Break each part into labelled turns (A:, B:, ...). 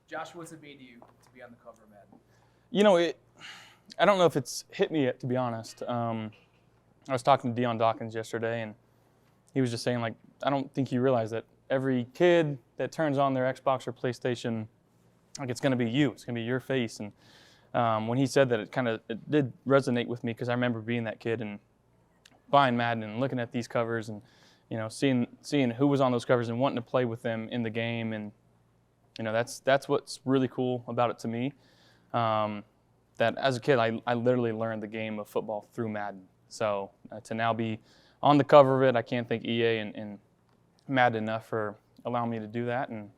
A: Josh, what's it mean to you to be on the cover of Madden?
B: You know, I don't know if it's hit me yet, to be honest. I was talking to Deion Dawkins yesterday, and he was just saying, like, I don't think you realize that every kid that turns on their Xbox or PlayStation, like, it's going to be you. It's going to be your face. And when he said that, it did resonate with me because I remember being that kid and buying Madden and looking at these covers and, you know, seeing who was on those covers and wanting to play with them in the game. And, you know, that's what's really cool about it to me. That as a kid, I literally learned the game of football through Madden. So to now be on the cover of it, I can't thank EA and Madden enough for allowing me to do that. And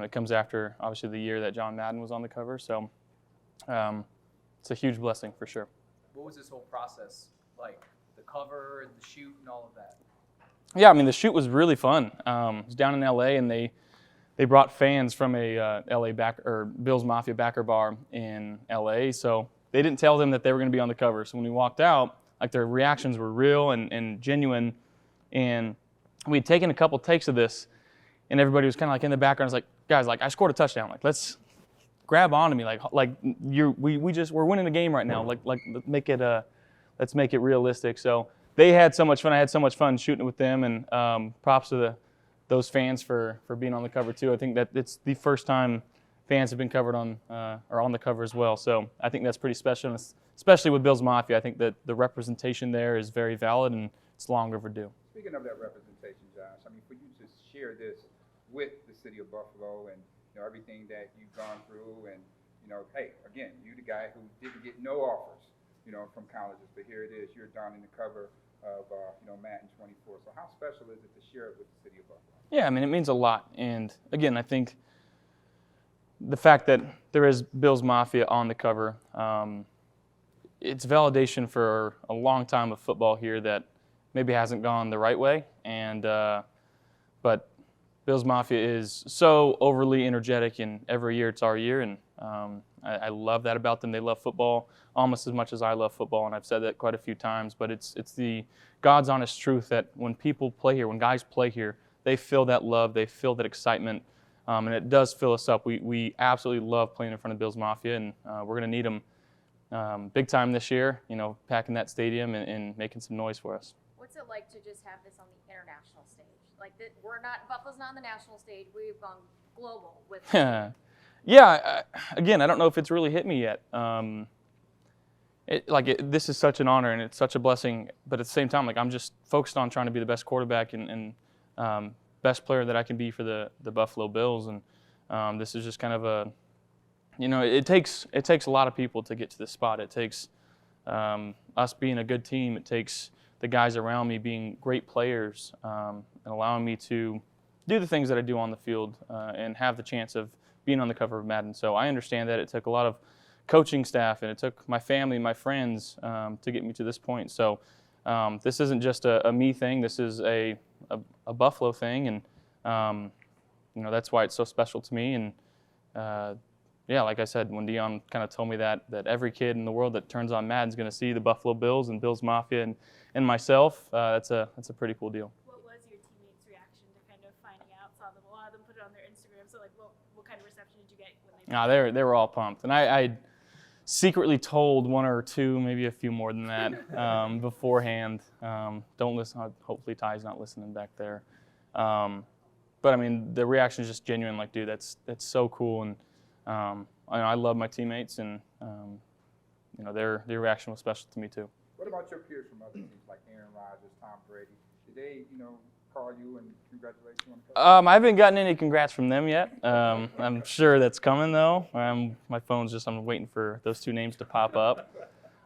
B: it comes after, obviously, the year that John Madden was on the cover. So it's a huge blessing for sure.
A: What was this whole process like? The cover, the shoot, and all of that?
B: Yeah, I mean, the shoot was really fun. It was down in LA, and they brought fans from a Bills Mafia backer bar in LA. So they didn't tell them that they were going to be on the cover. So when we walked out, like, their reactions were real and genuine. And we'd taken a couple takes of this, and everybody was kind of like in the background. Like, guys, like, I scored a touchdown. Like, let's grab onto me. We're winning the game right now. Like let's make it realistic. So they had so much fun. I had so much fun shooting it with them. And props to those fans for being on the cover too. I think that it's the first time fans have been covered on the cover as well. So I think that's pretty special, especially with Bills Mafia. I think that the representation there is very valid and it's long overdue.
C: Speaking of that representation, Josh, I mean, for you to share this with the city of Buffalo and, you know, everything that you've gone through, and, you know, hey, again, you the guy who didn't get no offers, you know, from colleges, but here it is, you're donning the cover of, Madden 24. So how special is it to share it with the city of Buffalo?
B: Yeah, I mean, it means a lot. And again, I think the fact that there is Bills Mafia on the cover, it's validation for a long time of football here that maybe hasn't gone the right way. And but Bills Mafia is so overly energetic, and every year it's our year. And I love that about them. They love football almost as much as I love football, and I've said that quite a few times. But it's the God's honest truth that when people play here, when guys play here, they feel that love, they feel that excitement, and it does fill us up. We absolutely love playing in front of Bills Mafia, and we're going to need them big time this year, you know, packing that stadium and making some noise for us.
D: What's it like to just have this on the international stage? Like, Buffalo's not on the national stage. We've gone global with it.
B: Yeah, again, I don't know if it's really hit me yet. This is such an honor and it's such a blessing, but at the same time, like, I'm just focused on trying to be the best quarterback and best player that I can be for the Buffalo Bills. And this is just kind of a, you know, it takes a lot of people to get to this spot. It takes us being a good team. It takes the guys around me being great players and allowing me to do the things that I do on the field and have the chance of being on the cover of Madden. So I understand that it took a lot of coaching staff and it took my family, my friends to get me to this point. So this isn't just a me thing. This is a Buffalo thing, and you know, that's why it's so special to me. And yeah, like I said, when Deion kind of told me that every kid in the world that turns on Madden is going to see the Buffalo Bills and Bills Mafia and myself, that's a pretty cool deal.
E: What was your teammates' reaction to kind of finding out? Saw them, a lot of them put it on their Instagram. So, like, what kind of reception did you get when they?
B: They were all pumped, and I secretly told one or two, maybe a few more than that, beforehand. Don't listen. Hopefully, Ty's not listening back there. But I mean, the reaction is just genuine. Like, dude, that's so cool, and I love my teammates, and you know, their reaction was special to me too.
C: What about your peers from other teams like Aaron Rodgers, Tom Brady? Did they, you know, call you and congratulate you on the cover?
B: I haven't gotten any congrats from them yet. I'm sure that's coming though. My phone's just, I'm waiting for those two names to pop up.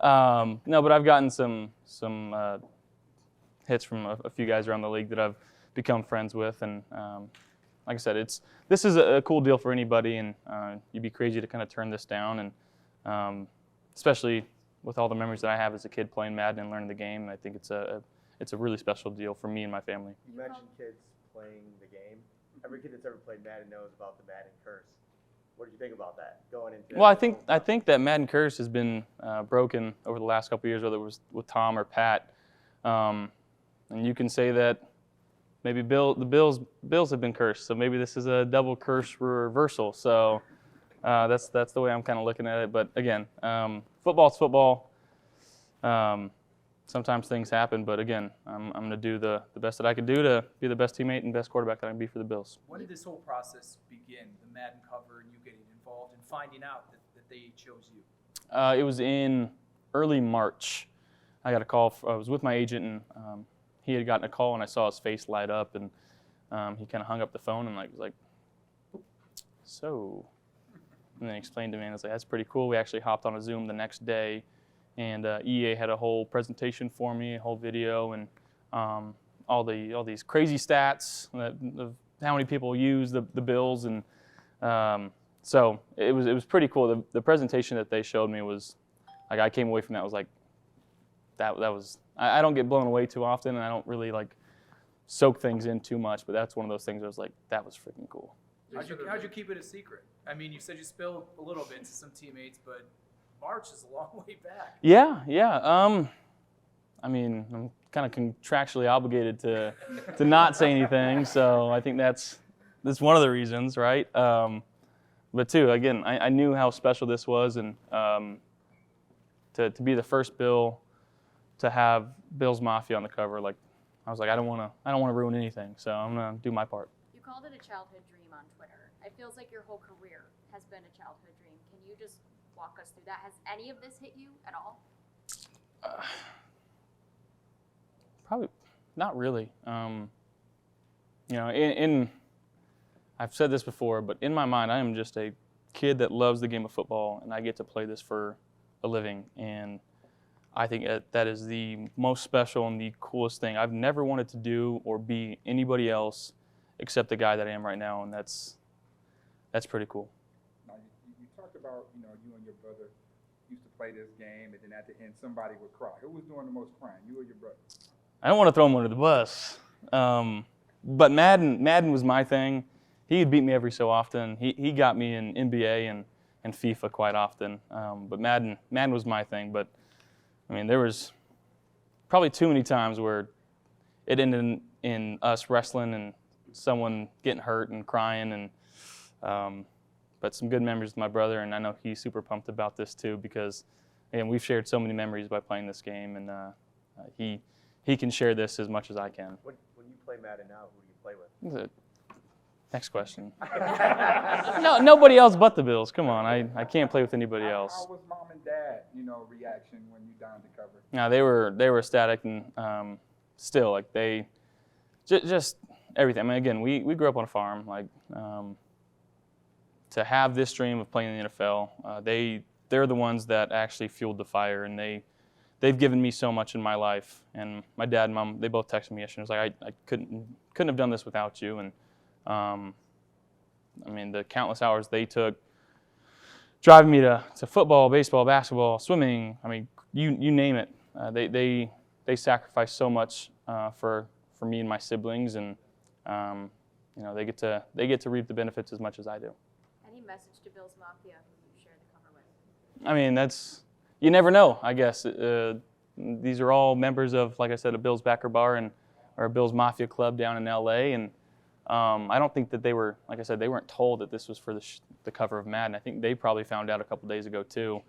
B: No, but I've gotten some hits from a few guys around the league that I've become friends with, and like I said, this is a cool deal for anybody, and you'd be crazy to kind of turn this down, and especially with all the memories that I have as a kid playing Madden and learning the game. I think it's a really special deal for me and my family.
F: You mentioned kids playing the game. Every kid that's ever played Madden knows about the Madden curse. What did you think about that going into?
B: Well, I think that Madden curse has been broken over the last couple of years, whether it was with Tom or Pat, and you can say that maybe the Bills have been cursed, so maybe this is a double curse reversal. So That's the way I'm kind of looking at it. But again, football's football. Sometimes things happen, but again, I'm going to do the best that I can do to be the best teammate and best quarterback that I can be for the Bills.
A: When did this whole process begin, the Madden cover and you getting involved and finding out that they chose you?
B: It was in early March. I got a call. I was with my agent, and he had gotten a call, and I saw his face light up, and he kind of hung up the phone and was like, so, and then he explained to me, and I was like, that's pretty cool. We actually hopped on a Zoom the next day, and EA had a whole presentation for me, a whole video, and all these crazy stats of how many people use the Bills, and so it was pretty cool. The presentation that they showed me was like, I came away from that was like, that was, I don't get blown away too often, and I don't really soak things in too much, but that's one of those things I was like, that was freaking cool.
A: How'd you keep it a secret? I mean, you said you spilled a little bit to some teammates, but March is a long way back.
B: Yeah. I mean, I'm kind of contractually obligated to not say anything, so I think that's one of the reasons, right? But two, again, I knew how special this was, and to be the first Bill to have Bills Mafia on the cover, I was like, I don't want to ruin anything, so I'm gonna do my part.
D: You called it a childhood dream on Twitter. It feels like your whole career has been a childhood dream. Can you just walk us through that? Has any of this hit you at all?
B: Probably not really. I've said this before, but in my mind, I am just a kid that loves the game of football, and I get to play this for a living. And I think that is the most special and the coolest thing. I've never wanted to do or be anybody else except the guy that I am right now, and that's pretty cool.
C: Now, you talked about, you and your brother used to play this game, and then at the end, somebody would cry. Who was doing the most crying, you or your brother?
B: I don't want to throw him under the bus, but Madden was my thing. He would beat me every so often. He got me in NBA and FIFA quite often, but Madden was my thing. But I mean, there was probably too many times where it ended in us wrestling and someone getting hurt and crying, and but some good memories with my brother, and I know he's super pumped about this too because, again, we've shared so many memories by playing this game, and he can share this as much as I can.
F: When you play Madden now, who do you play with?
B: Next question. No, nobody else but the Bills. Come on, I can't play with anybody else.
C: How was mom and dad, reaction when you donned the cover?
B: No, they were ecstatic, and still they just everything. I mean, again, we grew up on a farm. To have this dream of playing in the NFL, they're the ones that actually fueled the fire, and they've given me so much in my life. And my dad and mom, they both texted me yesterday. It was like, I couldn't have done this without you. And I mean, the countless hours they took driving me to football, baseball, basketball, swimming. I mean, you name it. They sacrificed so much for me and my siblings, and they get to reap the benefits as much as I do.
D: Any message to Bills Mafia who you share the cover with?
B: I mean, you never know, I guess. These are all members of, like I said, a Bills backer bar or a Bills Mafia club down in LA, and I don't think that they were, like I said, they weren't told that this was for the cover of Madden. I think they probably found out a couple days ago too.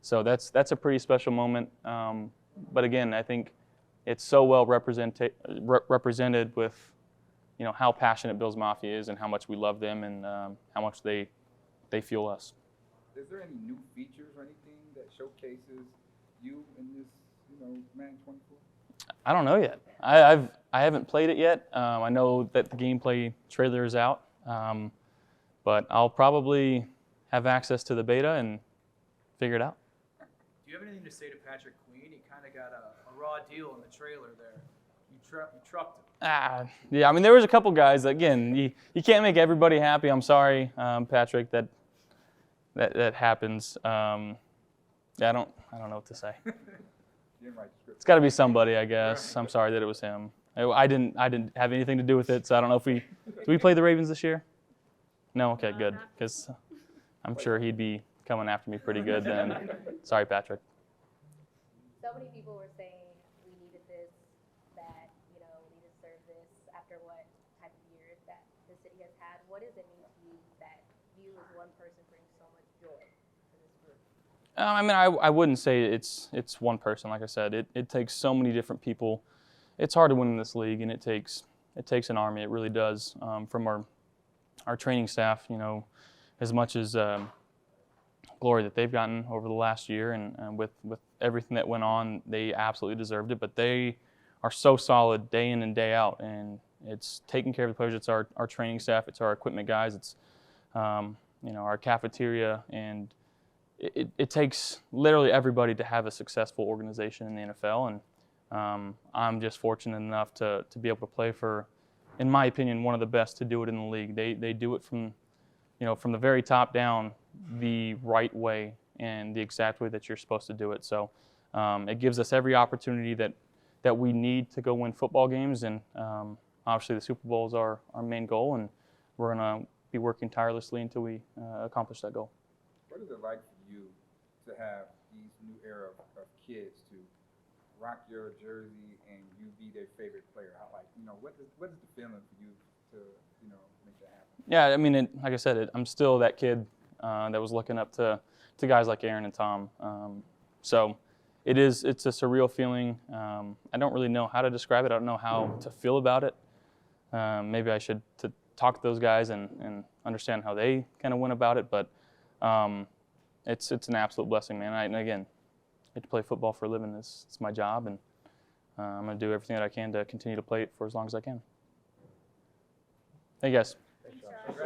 B: So that's a pretty special moment. But again, I think it's so well represented with, how passionate Bills Mafia is and how much we love them and how much they fuel us.
C: Is there any new features or anything that showcases you in this, Madden 24?
B: I don't know yet. I haven't played it yet. I know that the gameplay trailer is out, but I'll probably have access to the beta and figure it out.
A: Do you have anything to say to Patrick Queen? He kind of got a raw deal in the trailer there. You trucked him.
B: Yeah. I mean, there was a couple guys. Again, you can't make everybody happy. I'm sorry, Patrick. That happens. Yeah, I don't know what to say. It's got to be somebody, I guess. I'm sorry that it was him. I didn't have anything to do with it, so I don't know if did we play the Ravens this year? No, okay, good, because I'm sure he'd be coming after me pretty good then. Sorry, Patrick.
D: So many people were saying we needed this, that we need to serve this after what type of years that the city has had. What does it mean to you that you as
G: one person brings so much joy to this group?
B: I mean, I wouldn't say it's one person. Like I said, it takes so many different people. It's hard to win in this league, and it takes an army. It really does. From our training staff, you know, as much as glory that they've gotten over the last year, and with everything that went on, they absolutely deserved it. But they are so solid day in and day out, and it's taking care of the players. It's our training staff. It's our equipment guys. It's you know, our cafeteria, and it takes literally everybody to have a successful organization in the NFL. And I'm just fortunate enough to be able to play for, in my opinion, one of the best to do it in the league. They do it from, you know, from the very top down, the right way and the exact way that you're supposed to do it. So it gives us every opportunity that we need to go win football games. And obviously the Super Bowl is our main goal, and we're going to be working tirelessly until we accomplish that goal.
C: What is it like for you to have these new era of kids to rock your jersey and you be their favorite player? How, like, you know, what is the feeling for you to, you know, make that happen?
B: Yeah, I mean, like I said, I'm still that kid that was looking up to guys like Aaron and Tom. So it's a surreal feeling. I don't really know how to describe it. I don't know how to feel about it. Maybe I should to talk to those guys and understand how they kind of went about it. But it's an absolute blessing, man. And again, get to play football for a living. It's my job, and I'm going to do everything that I can to continue to play it for as long as I can. Hey, guys.